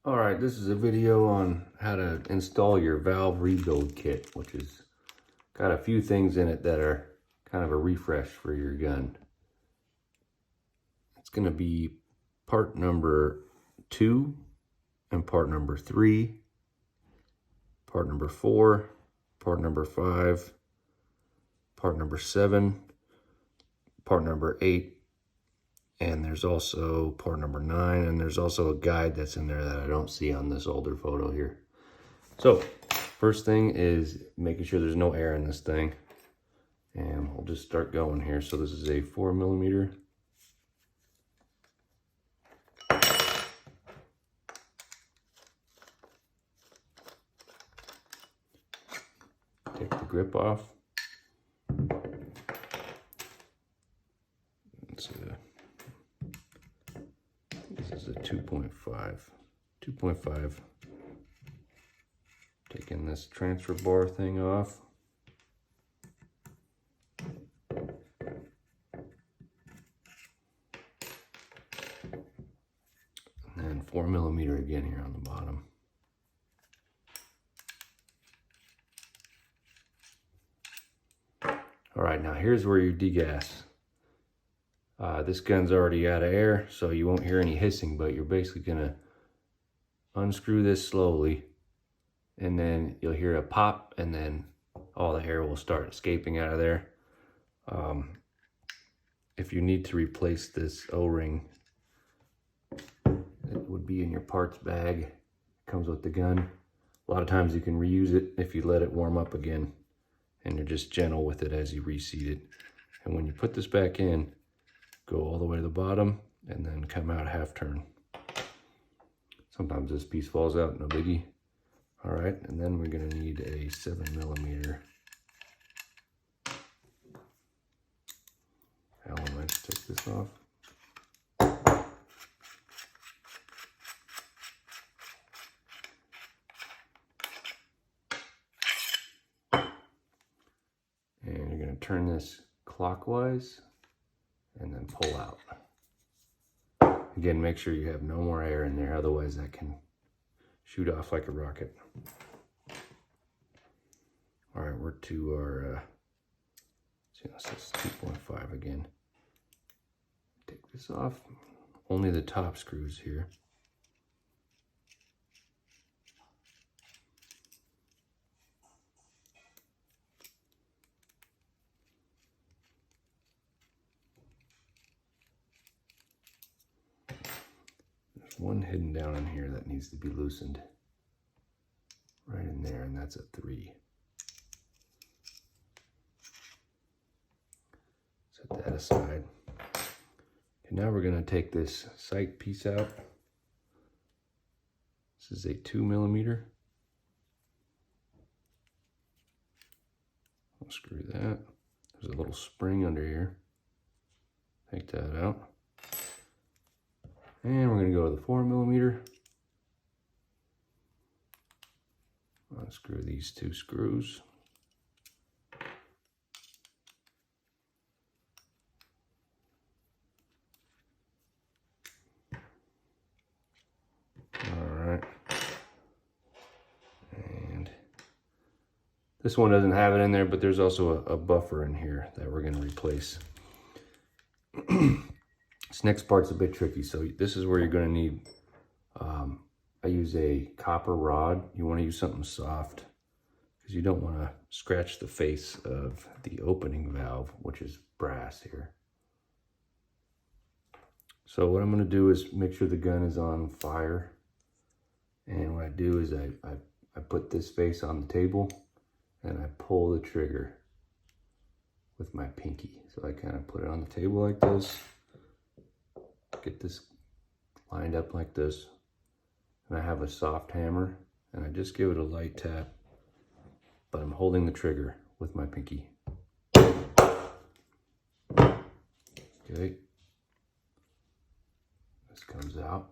All right, this is a video on how to install your valve rebuild kit, which has got a few things in it that are kind of a refresh for your gun. It's going to be part number 2 and part number 3, part number 4, part number 5, part number 7, part number 8, and there's also part number 9, and there's also a guide that's in there that I don't see on this older photo here. So, first thing is making sure there's no air in this thing. And we'll just start going here. So this is a 4mm. Take the grip off. This is a 2.5. 2.5. Taking this transfer bar thing off. And 4mm again here on the bottom. All right, now here's where you degas. This gun's already out of air, so you won't hear any hissing, but you're basically gonna unscrew this slowly, and then you'll hear a pop, and then all the air will start escaping out of there. If you need to replace this O-ring, it would be in your parts bag. It comes with the gun. A lot of times you can reuse it if you let it warm up again, and you're just gentle with it as you reseat it. And when you put this back in, go all the way to the bottom and then come out half turn. Sometimes this piece falls out, no biggie. All right, and then we're gonna need a 7mm Allen wrench. Take this off. And you're gonna turn this clockwise and then pull out. Again, make sure you have no more air in there, otherwise that can shoot off like a rocket. All right, we're to our, this is 2.5 again. Take this off, only the top screws here. One hidden down in here that needs to be loosened. Right in there, and that's a 3. Set that aside. And now we're gonna take this sight piece out. This is a 2mm. Unscrew that. There's a little spring under here. Take that out. And we're going to go to the 4mm. Unscrew these 2 screws. All right. And this one doesn't have it in there, but there's also a buffer in here that we're going to replace. This next part's a bit tricky, so this is where you're going to need, I use a copper rod. You want to use something soft because you don't want to scratch the face of the opening valve, which is brass here. So what I'm going to do is make sure the gun is on fire, and what I do is I put this face on the table and I pull the trigger with my pinky. So I kind of put it on the table like this. Get this lined up like this, and I have a soft hammer, and I just give it a light tap, but I'm holding the trigger with my pinky. Okay, this comes out,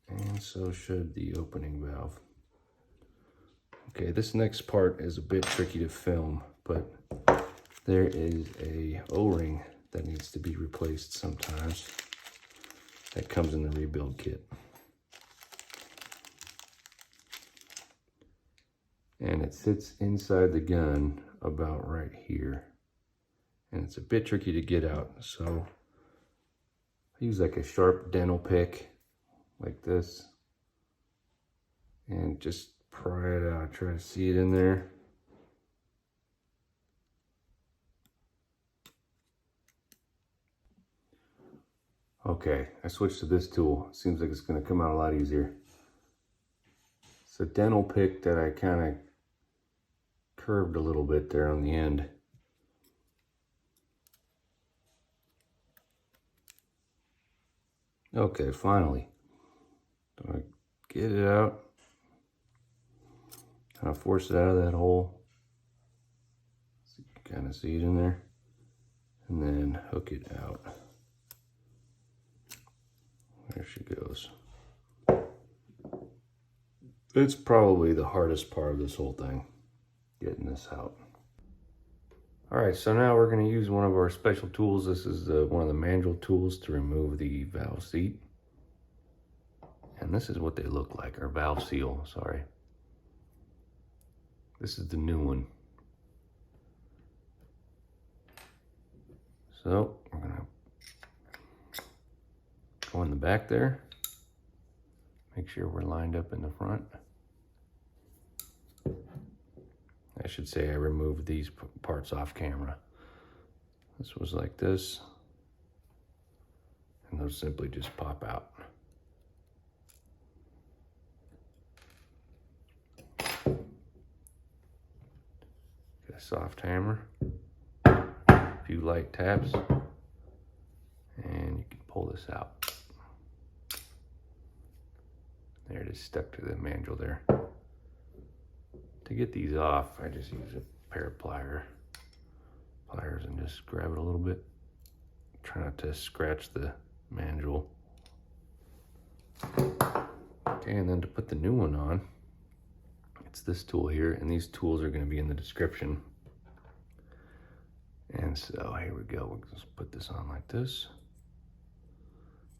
and so should the opening valve. Okay, this next part is a bit tricky to film, but there is a O-ring that needs to be replaced sometimes. That comes in the rebuild kit. and it sits inside the gun about right here. And it's a bit tricky to get out, so I use like a sharp dental pick like this and just pry it out, try to see it in there. Okay, I switched to this tool. Seems like it's going to come out a lot easier. It's a dental pick that I kind of curved a little bit there on the end. Okay, finally. So I get it out. Kind of force it out of that hole. So you can kind of see it in there. And then hook it out. There she goes. It's probably the hardest part of this whole thing, getting this out. All right, so now we're going to use one of our special tools. This is one of the manual tools to remove the valve seat. And this is what they look like, or valve seal, sorry. This is the new one. So we're going to go in the back there. Make sure we're lined up in the front. I should say I removed these parts off camera. This was like this, and those simply just pop out. Get a soft hammer, a few light taps, and you can pull this out. There it is, stuck to the mandrel there. To get these off, I just use a pair of pliers and just grab it a little bit. Try not to scratch the mandrel. Okay, and then to put the new one on, it's this tool here, and these tools are going to be in the description. And so here we go. We'll just put this on like this.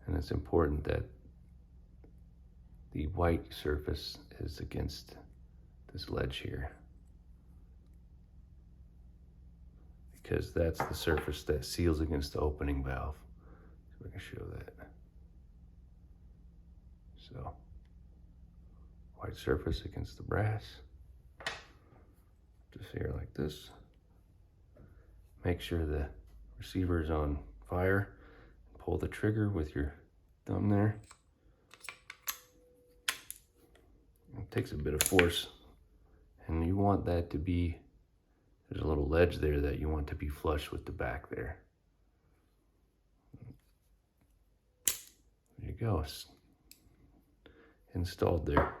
And it's important that the white surface is against this ledge here, because that's the surface that seals against the opening valve. So I can show that. So, white surface against the brass. Just here like this. Make sure the receiver is on fire. Pull the trigger with your thumb there. It takes a bit of force. And you want that to be, there's a little ledge there that you want to be flush with the back there. There you go, it's installed there.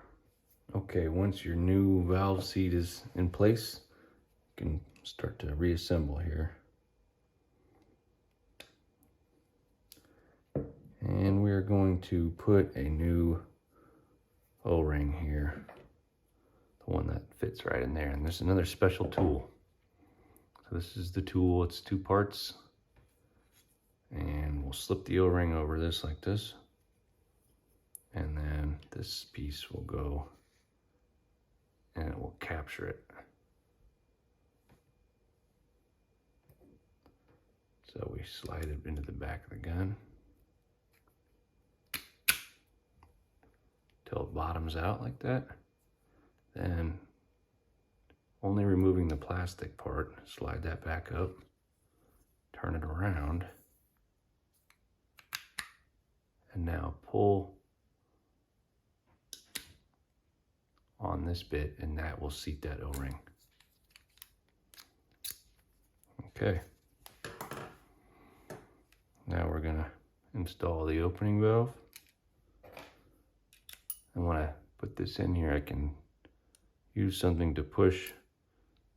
Okay, once your new valve seat is in place, you can start to reassemble here. And we are going to put a new O-ring here. The one that fits right in there. And there's another special tool. So this is the tool, it's 2 parts. And we'll slip the O-ring over this like this. And then this piece will go and it will capture it. So we slide it into the back of the gun till it bottoms out like that. Then, only removing the plastic part, slide that back up, turn it around, and now pull on this bit, and that will seat that O-ring. Okay. Now we're gonna install the opening valve. And when I put this in here, I can use something to push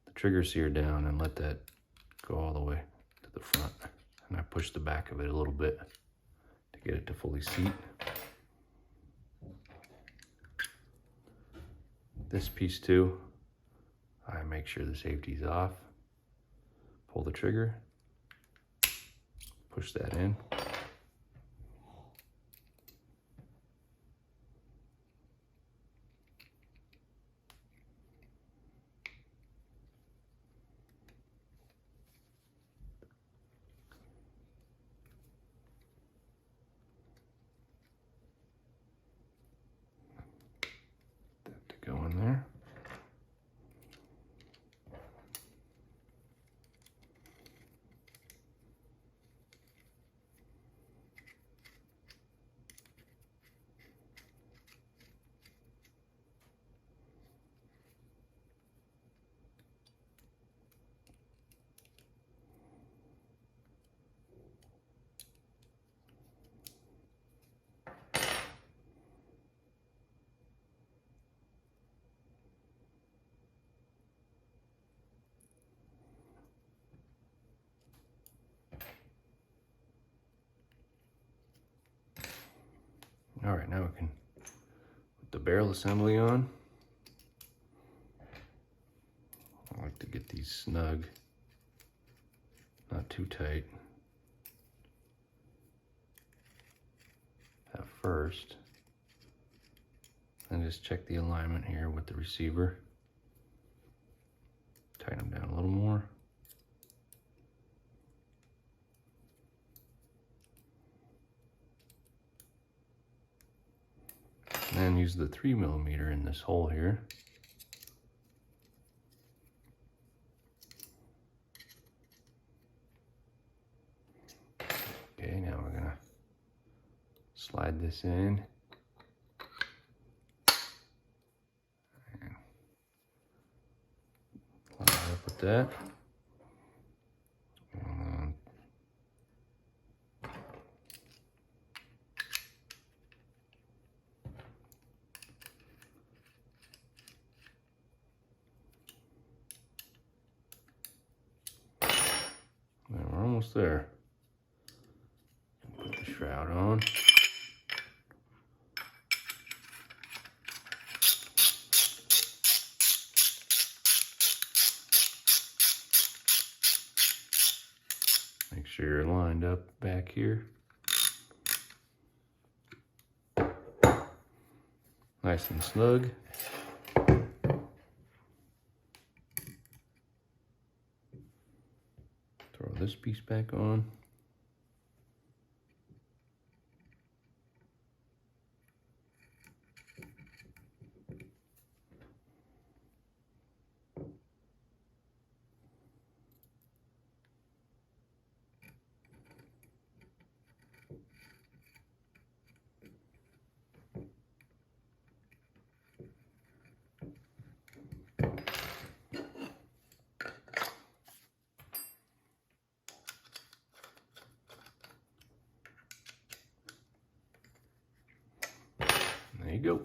the trigger sear down and let that go all the way to the front. And I push the back of it a little bit to get it to fully seat. This piece too, I make sure the safety's off, pull the trigger, push that in. All right, now we can put the barrel assembly on. I like to get these snug, not too tight at first. And just check the alignment here with the receiver. Tighten them down a little more. And then use the 3mm in this hole here. Okay, now we're gonna slide this in. And line it up with that. And we're almost there. Put the shroud on. Make sure you're lined up back here. Nice and snug. Throw this piece back on. There you go.